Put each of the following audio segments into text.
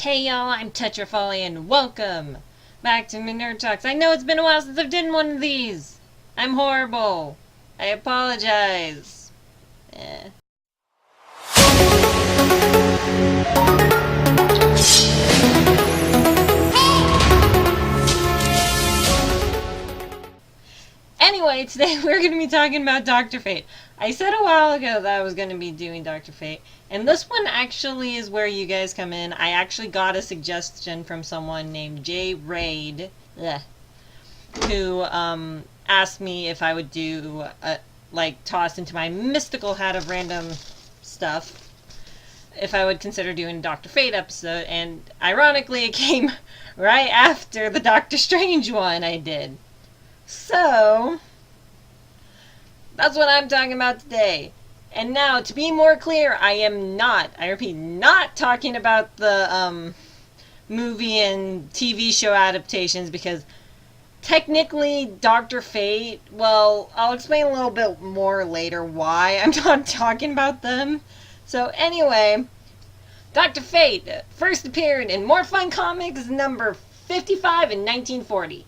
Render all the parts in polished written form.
Hey y'all, I'm Tetrafolly and welcome back to my Nerd Talks. I know it's been a while since I've done one of these. I'm horrible. I apologize. Eh. Anyway, today we're going to be talking about Dr. Fate. I said a while ago that I was going to be doing Dr. Fate, and this one actually is where you guys come in. I actually got a suggestion from someone named Jay Raid, who asked me if I would do, toss into my mystical hat of random stuff, if I would consider doing a Dr. Fate episode, and ironically it came right after the Doctor Strange one I did. So, that's what I'm talking about today. And now, to be more clear, I am not, I repeat, not talking about the movie and TV show adaptations, because technically Dr. Fate, well, I'll explain a little bit more later why I'm not talking about them. So anyway, Dr. Fate first appeared in More Fun Comics number 55 in 1940.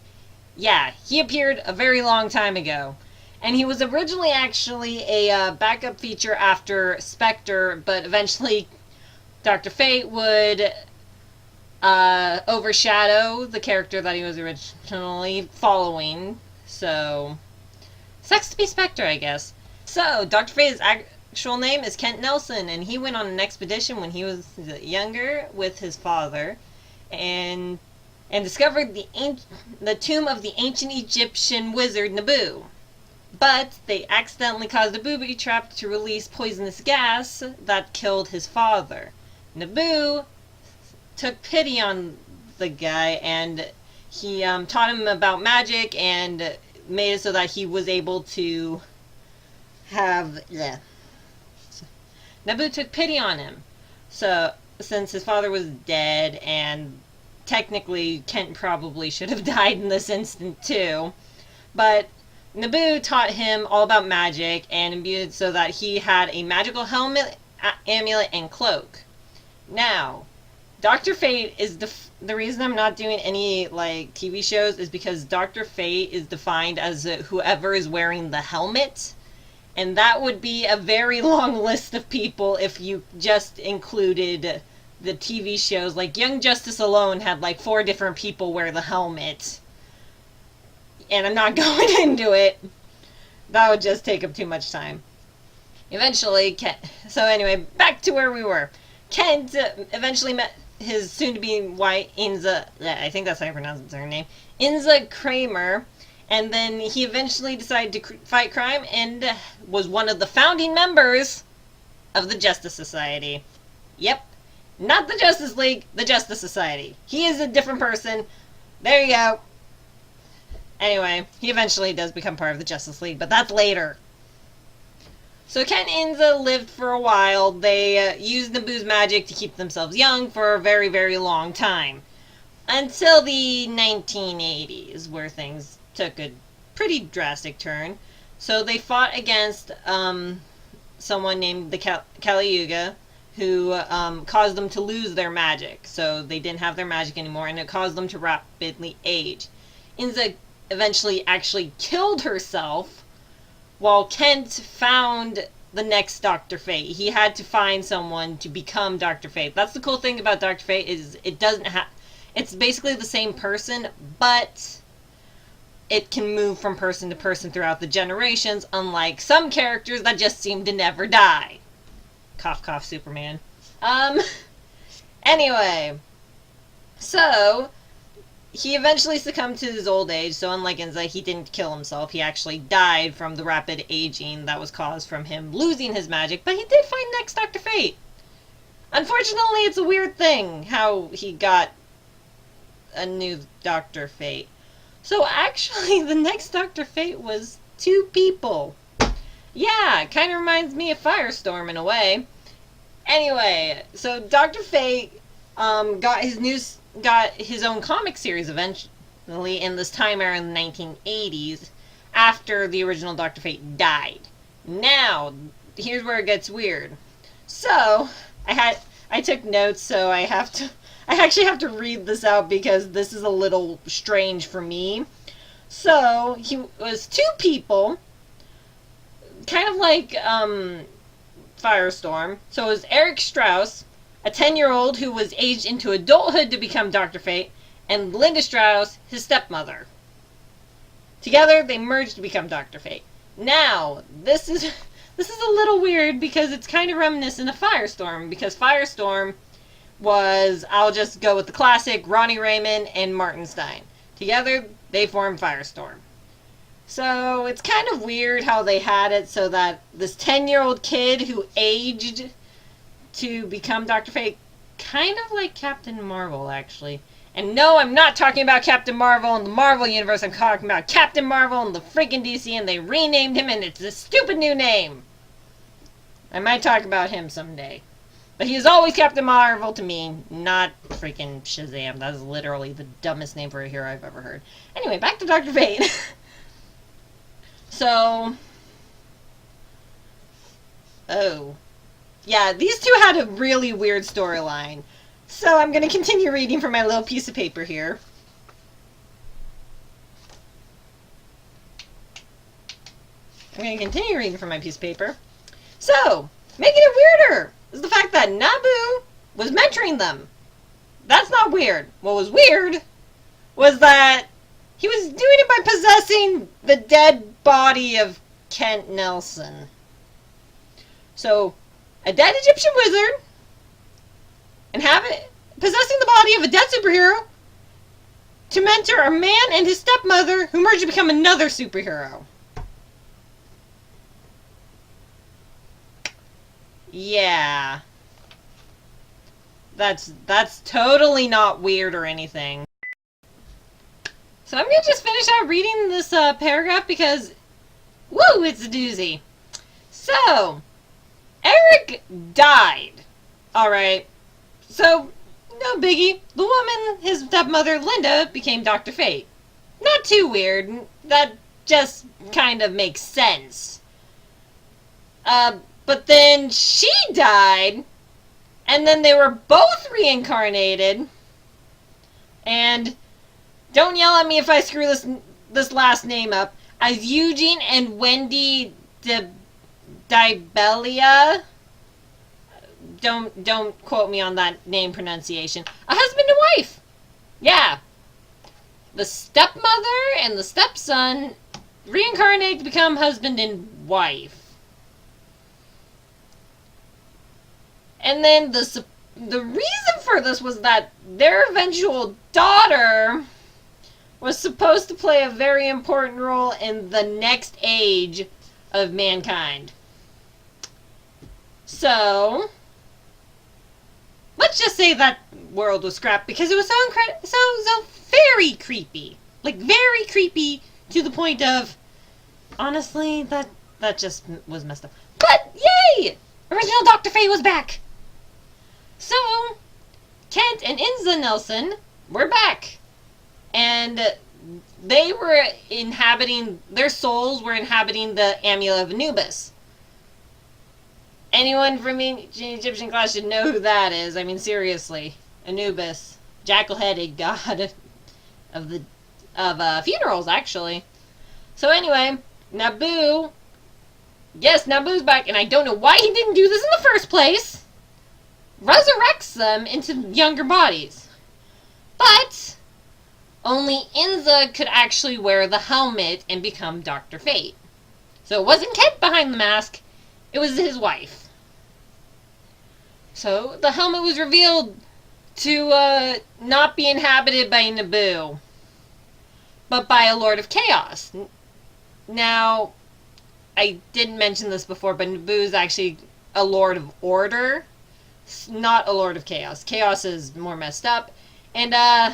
Yeah, he appeared a very long time ago. And he was originally actually a backup feature after Spectre, but eventually Dr. Fate would overshadow the character that he was originally following. So, sucks to be Spectre, I guess. So, Dr. Fate's actual name is Kent Nelson, and he went on an expedition when he was younger with his father, and discovered the tomb of the ancient Egyptian wizard Nabu. But they accidentally caused a booby trap to release poisonous gas that killed his father. Nabu took pity on the guy, and he taught him about magic and made it so that he was able to have... Nabu took pity on him. So, since his father was dead, and technically Kent probably should have died in this instant too, but Nabu taught him all about magic and imbued so that he had a magical helmet, amulet, and cloak. Now, Dr. Fate is the reason I'm not doing any TV shows is because Dr. Fate is defined as whoever is wearing the helmet, and that would be a very long list of people if you just included the TV shows. Like Young Justice alone had 4 different people wear the helmet. And I'm not going into it. That would just take up too much time. Eventually, so anyway, back to where we were. Kent eventually met his soon-to-be wife, Inza, I think that's how I pronounce her name, Inza Kramer, and then he eventually decided to fight crime and was one of the founding members of the Justice Society. Yep. Not the Justice League, the Justice Society. He is a different person. There you go. Anyway, he eventually does become part of the Justice League, but that's later. So Kent and Inza lived for a while. They used Nabu's magic to keep themselves young for a very, very long time. Until the 1980s, where things took a pretty drastic turn. So they fought against someone named the Kali Yuga, who caused them to lose their magic. So they didn't have their magic anymore, and it caused them to rapidly age. Inza eventually actually killed herself, while Kent found the next Dr. Fate. He had to find someone to become Dr. Fate. That's the cool thing about Dr. Fate, is it doesn't have... It's basically the same person, but it can move from person to person throughout the generations, unlike some characters that just seem to never die. Cough, cough, Superman. Anyway. So, he eventually succumbed to his old age, so unlike Inza, he didn't kill himself. He actually died from the rapid aging that was caused from him losing his magic, but he did find next Dr. Fate. Unfortunately, it's a weird thing how he got a new Dr. Fate. So actually, the next Dr. Fate was 2 people. Yeah, kind of reminds me of Firestorm in a way. Anyway, so Dr. Fate got his own comic series eventually in this time era in the 1980s, after the original Dr. Fate died. Now, here's where it gets weird. So, I took notes, so I I actually have to read this out because this is a little strange for me. So, he was two people, kind of like Firestorm. So it was Eric Strauss, a 10-year-old who was aged into adulthood to become Dr. Fate, and Linda Strauss, his stepmother. Together, they merged to become Dr. Fate. Now, this is a little weird because it's kind of reminiscent of Firestorm, because Firestorm was, I'll just go with the classic, Ronnie Raymond and Martin Stein. Together, they formed Firestorm. So, it's kind of weird how they had it so that this 10-year-old kid who aged to become Dr. Fate, kind of like Captain Marvel, actually. And no, I'm not talking about Captain Marvel in the Marvel Universe. I'm talking about Captain Marvel in the freaking DC, and they renamed him, and it's a stupid new name. I might talk about him someday. But he is always Captain Marvel to me, not freaking Shazam. That is literally the dumbest name for a hero I've ever heard. Anyway, back to Dr. Fate. So... oh. Yeah, these two had a really weird storyline. So I'm going to continue reading from my little piece of paper here. I'm going to continue reading from my piece of paper. So, making it weirder is the fact that Nabu was mentoring them. That's not weird. What was weird was that he was doing it by possessing the dead body of Kent Nelson. So, a dead Egyptian wizard and possessing the body of a dead superhero to mentor a man and his stepmother who merged to become another superhero. Yeah. That's totally not weird or anything. So I'm gonna just finish out reading this paragraph because, woo, it's a doozy. So, Eric died. Alright. So, no biggie. The woman, his stepmother, Linda, became Dr. Fate. Not too weird. That just kind of makes sense. But then she died, and then they were both reincarnated, and don't yell at me if I screw this last name up, as Eugene and Wendy Dibelia. Don't quote me on that name pronunciation. A husband and wife. Yeah. The stepmother and the stepson reincarnate to become husband and wife. And then the reason for this was that their eventual daughter was supposed to play a very important role in the next age of mankind. So, let's just say that world was scrapped because it was so very creepy. Like, very creepy to the point of, honestly, that just was messed up. But, yay! Original Dr. Fate was back! So, Kent and Inza Nelson were back. And they were their souls were inhabiting the Amulet of Anubis. Anyone from Egyptian class should know who that is. I mean, seriously. Anubis. Jackal-headed god of funerals, actually. So anyway, Nabu. Yes, Nabu's back, and I don't know why he didn't do this in the first place. Resurrects them into younger bodies. But only Inza could actually wear the helmet and become Dr. Fate. So it wasn't Kent behind the mask, it was his wife. So the helmet was revealed to not be inhabited by Nabu, but by a Lord of Chaos. Now, I didn't mention this before, but Nabu is actually a Lord of Order, not a Lord of Chaos. Chaos is more messed up, and the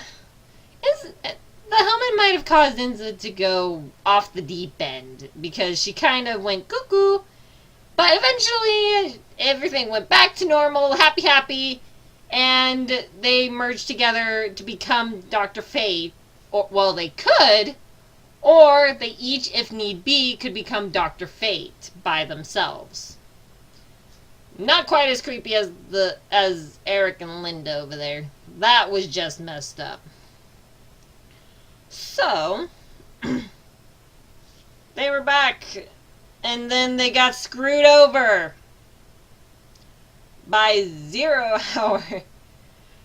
helmet might have caused Inza to go off the deep end, because she kind of went cuckoo, but eventually everything went back to normal, happy, and they merged together to become Dr. Fate. Well, they could, or they each, if need be, could become Dr. Fate by themselves. Not quite as creepy as Eric and Linda over there. That was just messed up. So, they were back, and then they got screwed over by Zero Hour.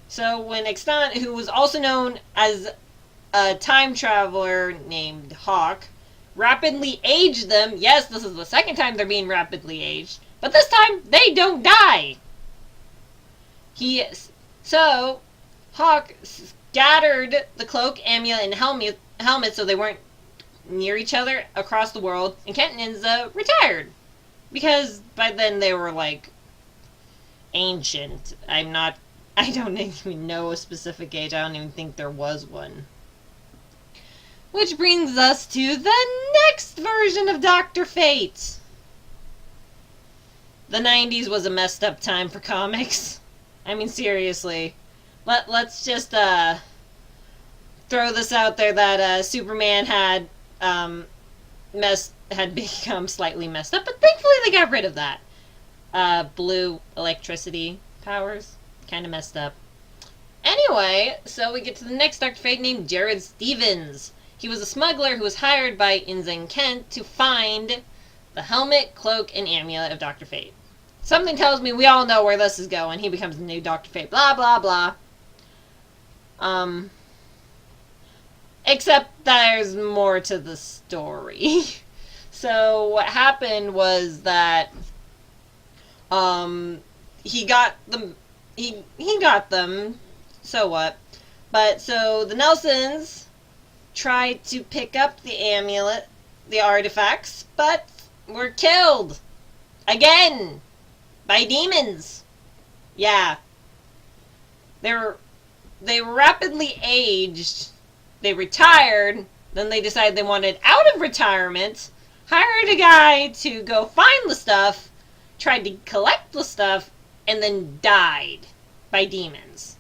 So when Extant, who was also known as a time traveler named Hawk, rapidly aged them. Yes, this is the second time they're being rapidly aged, but this time they don't die. So Hawk scattered the cloak, amulet, and helmet so they weren't near each other across the world, and Kent Ninza retired because by then they were like ancient. I don't even know a specific age. I don't even think there was one. Which brings us to the next version of Dr. Fate. The 90s was a messed up time for comics. I mean, seriously. Let's just throw this out there that Superman had become slightly messed up, but thankfully they got rid of that. Blue electricity powers. Kind of messed up. Anyway, so we get to the next Dr. Fate named Jared Stevens. He was a smuggler who was hired by Inza and Kent to find the helmet, cloak, and amulet of Dr. Fate. Something tells me we all know where this is going. He becomes the new Dr. Fate. Blah, blah, blah. Except there's more to the story. So what happened was that he got them. He got them. So what? But so the Nelsons tried to pick up the amulet, the artifacts, but were killed again by demons. Yeah. They were rapidly aged. They retired. Then they decided they wanted out of retirement. Hired a guy to go find the stuff. Tried to collect the stuff. And then died by demons.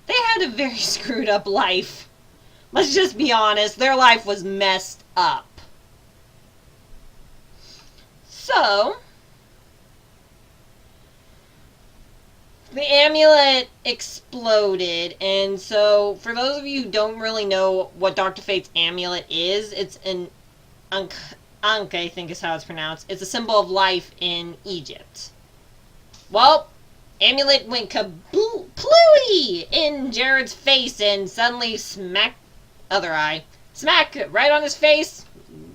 They had a very screwed up life. Let's just be honest. Their life was messed up. So, the amulet exploded, and so for those of you who don't really know what Dr. Fate's amulet is, it's an Ankh, I think is how it's pronounced. It's a symbol of life in Egypt. Well, amulet went kablooey in Jared's face and suddenly smack right on his face.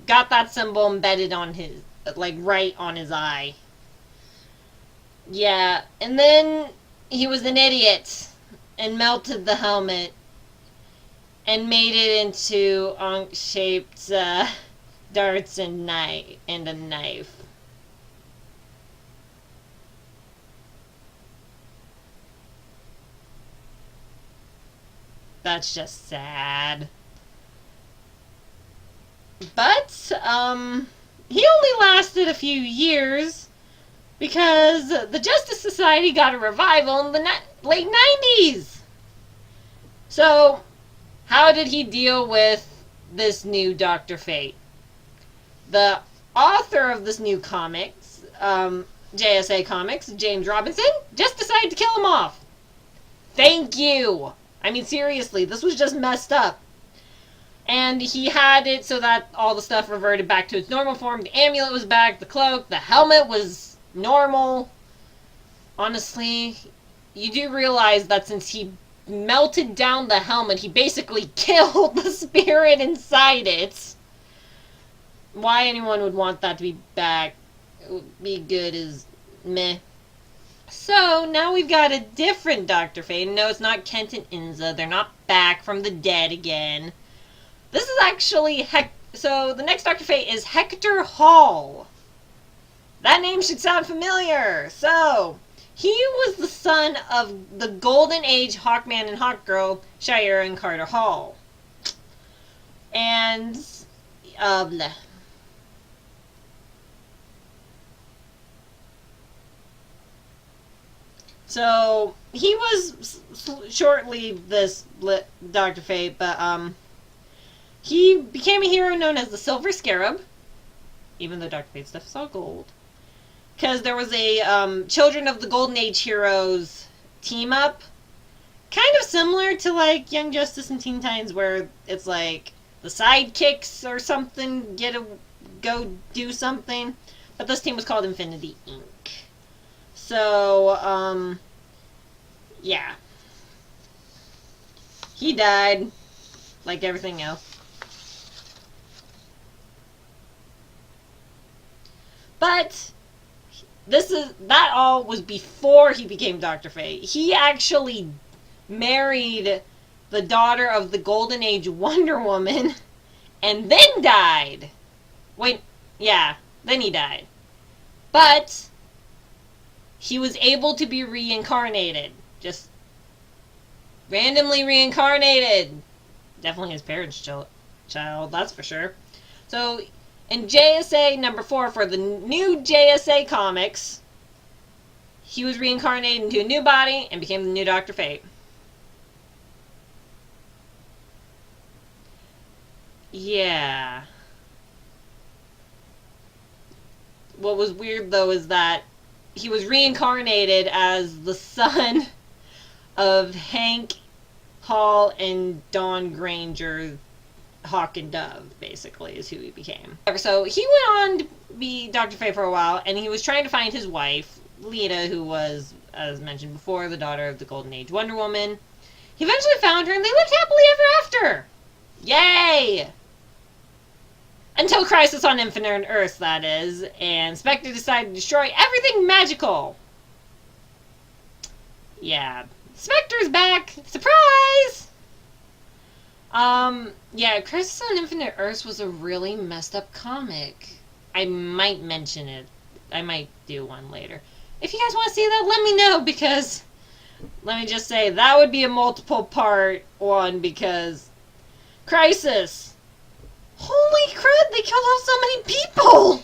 Got that symbol embedded on his, like, right on his eye. Yeah, and then he was an idiot and melted the helmet and made it into Ankh-shaped darts and a knife. That's just sad. But, he only lasted a few years because the Justice Society got a revival in the late 90s. So, how did he deal with this new Dr. Fate? The author of this new comics, JSA Comics, James Robinson, just decided to kill him off. Thank you! I mean, seriously, this was just messed up. And he had it so that all the stuff reverted back to its normal form. The amulet was back, the cloak, the helmet was normal. Honestly, you do realize that since he melted down the helmet, he basically killed the spirit inside it. Why anyone would want that to be back, be good is meh. So, now we've got a different Dr. Fate. No, it's not Kent and Inza. They're not back from the dead again. This is actually so the next Dr. Fate is Hector Hall. That name should sound familiar. So, he was the son of the Golden Age Hawkman and Hawkgirl, Shira and Carter Hall. And, bleh. So, he was shortly this Dr. Fate, but, he became a hero known as the Silver Scarab, even though Dr. Fate stuff is all gold. because there was a Children of the Golden Age Heroes team up, kind of similar to like Young Justice and Teen Titans, where it's like the sidekicks or something go do something, but this team was called Infinity Inc. So yeah, he died like everything else. But that all was before he became Dr. Fate. He actually married the daughter of the Golden Age Wonder Woman and then died. Wait, yeah, then he died. But he was able to be reincarnated. Just randomly reincarnated. Definitely his parents' child, that's for sure. So in JSA number 4 for the new JSA comics, he was reincarnated into a new body and became the new Dr. Fate. Yeah. What was weird, though, is that he was reincarnated as the son of Hank Hall and Dawn Granger. Hawk and Dove, basically, is who he became. So he went on to be Dr. Fate for a while, and he was trying to find his wife, Lita, who was, as mentioned before, the daughter of the Golden Age Wonder Woman. He eventually found her, and they lived happily ever after! Yay! Until Crisis on Infinite Earths, that is, and Spectre decided to destroy everything magical. Yeah. Spectre's back! Surprise! Yeah, Crisis on Infinite Earths was a really messed up comic. I might mention it. I might do one later. If you guys want to see that, let me know, because let me just say, that would be a multiple part one, because Crisis! Holy crap, they killed off so many people!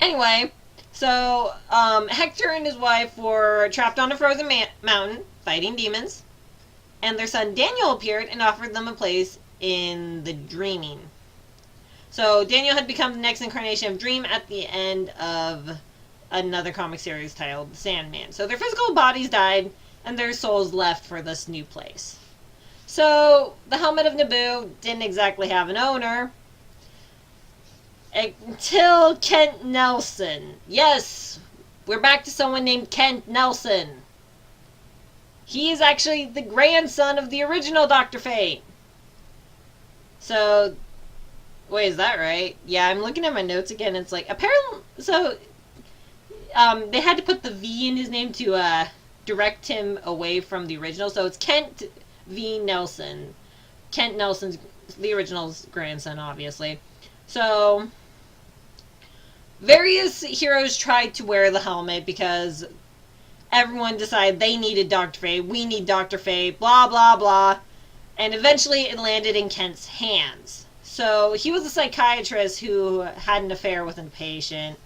Anyway, so, Hector and his wife were trapped on a frozen mountain, fighting demons. And their son Daniel appeared and offered them a place in the Dreaming. So Daniel had become the next incarnation of Dream at the end of another comic series titled The Sandman. So their physical bodies died, and their souls left for this new place. So the Helmet of Naboo didn't exactly have an owner. Until Kent Nelson. Yes, we're back to someone named Kent Nelson. He is actually the grandson of the original Dr. Fate. So, wait, is that right? Yeah, I'm looking at my notes again. It's like, apparently, so, they had to put the V in his name to, direct him away from the original. So it's Kent V. Nelson. Kent Nelson's the original's grandson, obviously. So, various heroes tried to wear the helmet because everyone decided they needed Dr. Fate, we need Dr. Fate, blah, blah, blah. And eventually it landed in Kent's hands. So he was a psychiatrist who had an affair with a patient,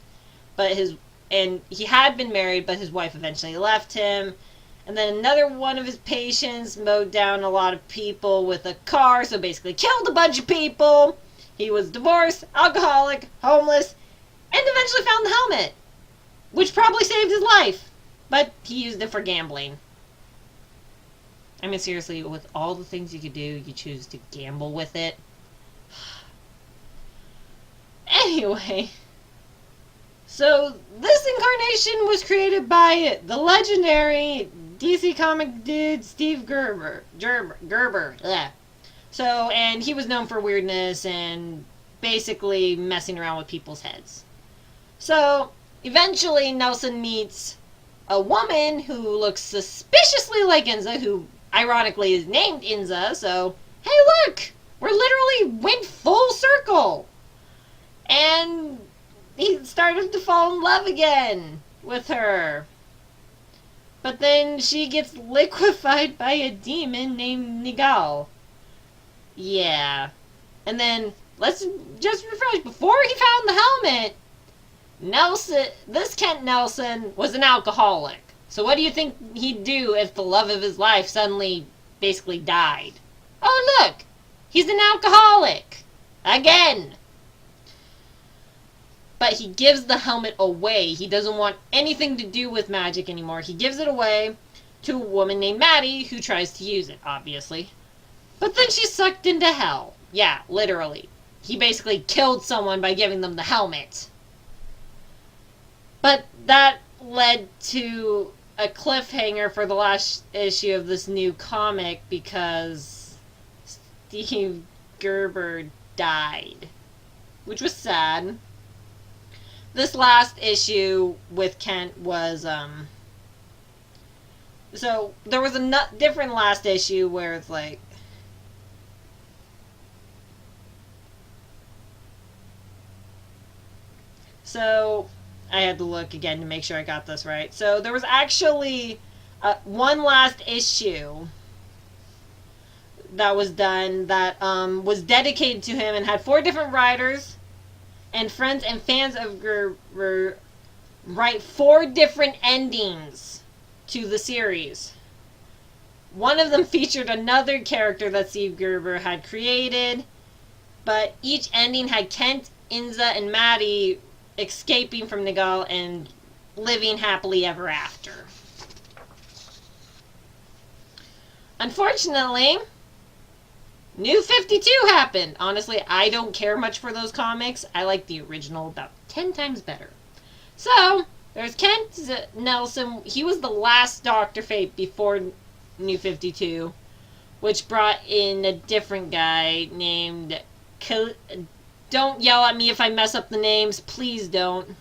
and he had been married, but his wife eventually left him. And then another one of his patients mowed down a lot of people with a car, so basically killed a bunch of people. He was divorced, alcoholic, homeless, and eventually found the helmet, which probably saved his life. But he used it for gambling. I mean, seriously, with all the things you could do, you choose to gamble with it. Anyway. So, this incarnation was created by the legendary DC comic dude Steve Gerber. Ugh. So, and he was known for weirdness and basically messing around with people's heads. So, eventually Nelson meets a woman who looks suspiciously like Inza, who ironically is named Inza, so, hey look! We're literally went full circle! And he started to fall in love again with her. But then she gets liquefied by a demon named Nigal. Yeah. And then, let's just refresh, before he found the helmet, this Kent Nelson was an alcoholic. So what do you think he'd do if the love of his life suddenly basically died? Oh look! He's an alcoholic! Again! but he gives the helmet away. He doesn't want anything to do with magic anymore. He gives it away to a woman named Maddie, who tries to use it, obviously. But then she's sucked into hell. Yeah, literally. He basically killed someone by giving them the helmet. But that led to a cliffhanger for the last issue of this new comic because Steve Gerber died, which was sad. This last issue with Kent was so there was a different last issue where it's like so I had to look again to make sure I got this right. So there was actually one last issue that was done that was dedicated to him and had 4 different writers and friends and fans of Gerber write 4 different endings to the series. One of them featured another character that Steve Gerber had created, but each ending had Kent, Inza, and Maddie escaping from Nigel and living happily ever after. Unfortunately, New 52 happened. Honestly, I don't care much for those comics. I like the original about 10 times better. So, there's Kent Nelson. He was the last Dr. Fate before New 52, which brought in a different guy named... Don't yell at me if I mess up the names. Please don't.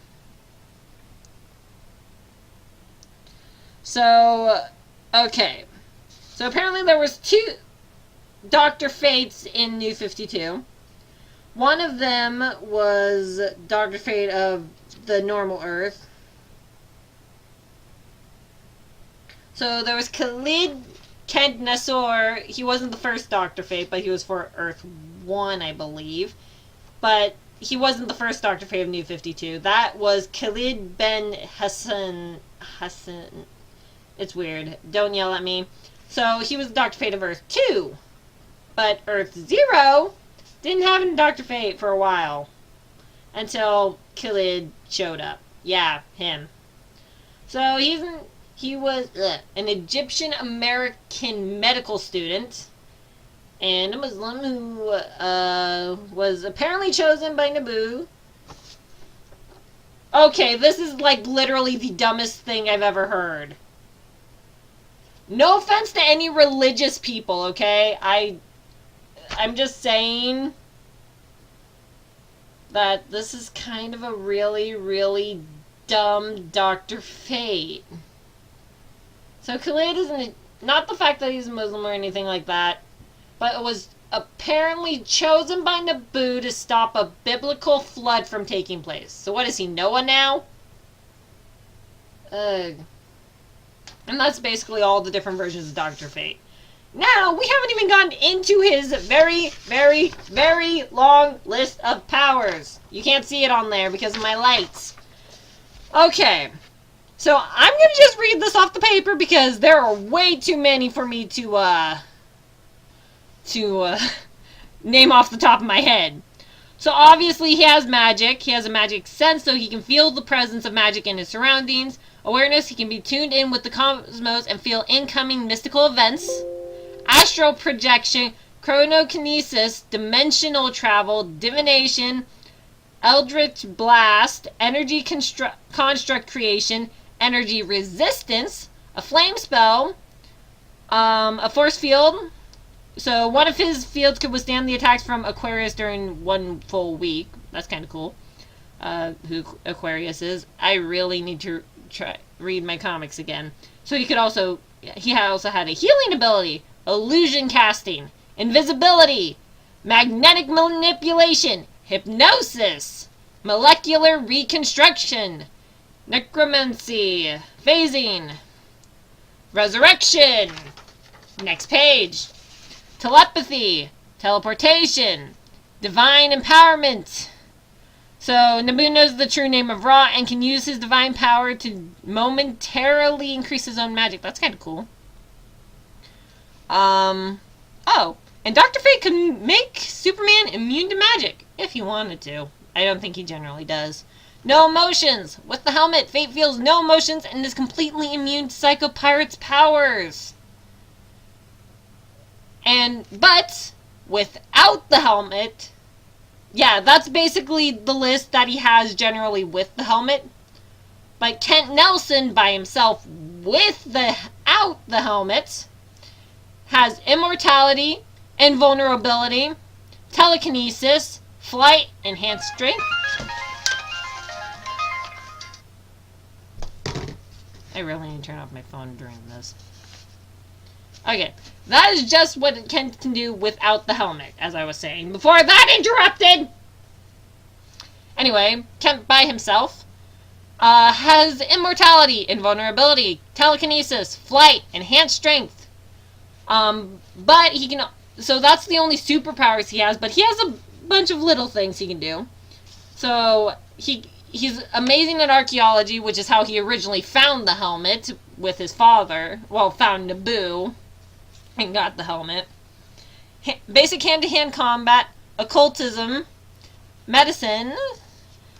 So, okay. So apparently there was 2 Dr. Fates in New 52. One of them was Dr. Fate of the normal Earth. So there was Khalid Kent Nassor. He wasn't the first Dr. Fate, but he was for Earth 1, I believe. But he wasn't the first Dr. Fate of New 52. That was Khalid Ben Hassan. It's weird. Don't yell at me. So he was Dr. Fate of Earth 2. But Earth 0 didn't have a Dr. Fate for a while. Until Khalid showed up. Yeah, him. So he was an Egyptian American medical student. And a Muslim who was apparently chosen by Naboo. Okay, this is like literally the dumbest thing I've ever heard. No offense to any religious people, okay? I'm just saying that this is kind of a really, really dumb Dr. Fate. So Khalid isn't... Not the fact that he's a Muslim or anything like that, but it was apparently chosen by Naboo to stop a biblical flood from taking place. So what is he, Noah now? Ugh. And that's basically all the different versions of Dr. Fate. Now, we haven't even gotten into his very, very, very long list of powers. You can't see it on there because of my lights. Okay. So, I'm going to just read this off the paper because there are way too many for me to name off the top of my head. So obviously he has magic. He has a magic sense, so he can feel the presence of magic in his surroundings. Awareness, he can be tuned in with the cosmos and feel incoming mystical events. Astral projection, chronokinesis, dimensional travel, divination, eldritch blast, energy construct creation, energy resistance, a flame spell, a force field. So one of his fields could withstand the attacks from Aquarius during 1 full week. That's kind of cool. Who Aquarius is. I really need to read my comics again. So he also had a healing ability, illusion casting, invisibility, magnetic manipulation, hypnosis, molecular reconstruction, necromancy, phasing, resurrection. Next page. Telepathy, teleportation, divine empowerment. So Naboo knows the true name of Ra and can use his divine power to momentarily increase his own magic. That's kind of cool. Oh, and Dr. Fate could make Superman immune to magic if he wanted to. I don't think he generally does. No emotions! With the helmet, Fate feels no emotions and is completely immune to Psycho Pirate's powers. But without the helmet, yeah, that's basically the list that he has generally with the helmet. But Kent Nelson by himself without the helmet has immortality, invulnerability, telekinesis, flight, enhanced strength. I really need to turn off my phone during this. Okay, that is just what Kent can do without the helmet, as I was saying before that interrupted! Anyway, Kent by himself has immortality, invulnerability, telekinesis, flight, enhanced strength. But he can... So that's the only superpowers he has, but he has a bunch of little things he can do. So he's amazing at archaeology, which is how he originally found the helmet with his father. Well, found Naboo and got the helmet. Basic hand-to-hand combat, occultism, medicine.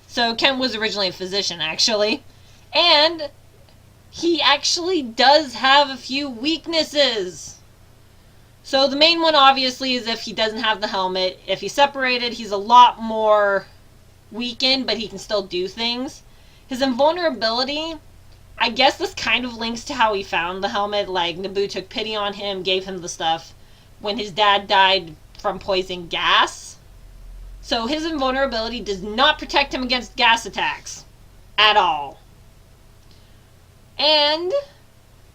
So Kent was originally a physician, actually. And he actually does have a few weaknesses. So the main one, obviously, is if he doesn't have the helmet. If he's separated, he's a lot more weakened, but he can still do things. His invulnerability, I guess this kind of links to how he found the helmet. Like, Naboo took pity on him, gave him the stuff when his dad died from poison gas. So his invulnerability does not protect him against gas attacks. At all. And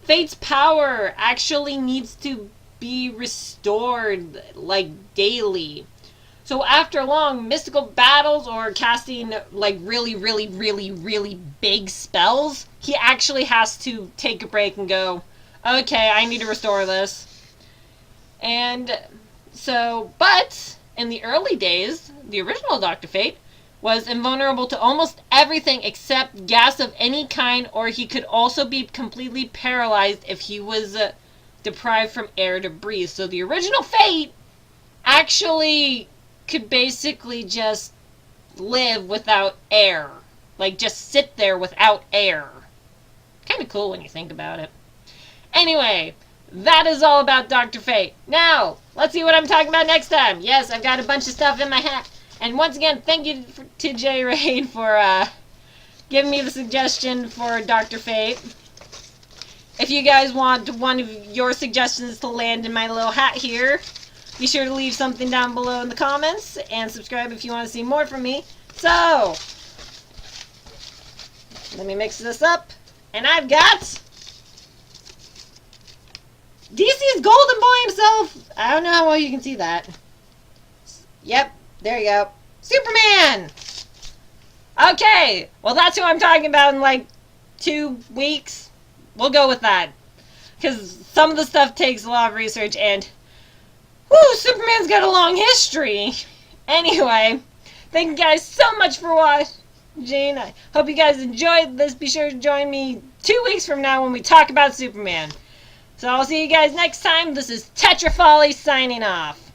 Fate's power actually needs to be restored, like, daily. So after long mystical battles or casting, like, really, really, really, really big spells, he actually has to take a break and go, okay, I need to restore this. And so, but in the early days, the original Dr. Fate was invulnerable to almost everything except gas of any kind, or he could also be completely paralyzed if he was deprived from air to breathe. So the original Fate actually could basically just live without air. Like, just sit there without air. Kind of cool when you think about it. Anyway, that is all about Dr. Fate. Now, let's see what I'm talking about next time. Yes, I've got a bunch of stuff in my hat. And once again, thank you to J. Raid for giving me the suggestion for Dr. Fate. If you guys want one of your suggestions to land in my little hat here, be sure to leave something down below in the comments, and subscribe if you want to see more from me. So, let me mix this up, and I've got DC's Golden Boy himself. I don't know how well you can see that. Yep, there you go. Superman! Okay, well that's who I'm talking about in like 2 weeks. We'll go with that. Because some of the stuff takes a lot of research, and whoo, Superman's got a long history. Anyway, thank you guys so much for watching. I hope you guys enjoyed this. Be sure to join me 2 weeks from now when we talk about Superman. So I'll see you guys next time. This is Tetra Folly signing off.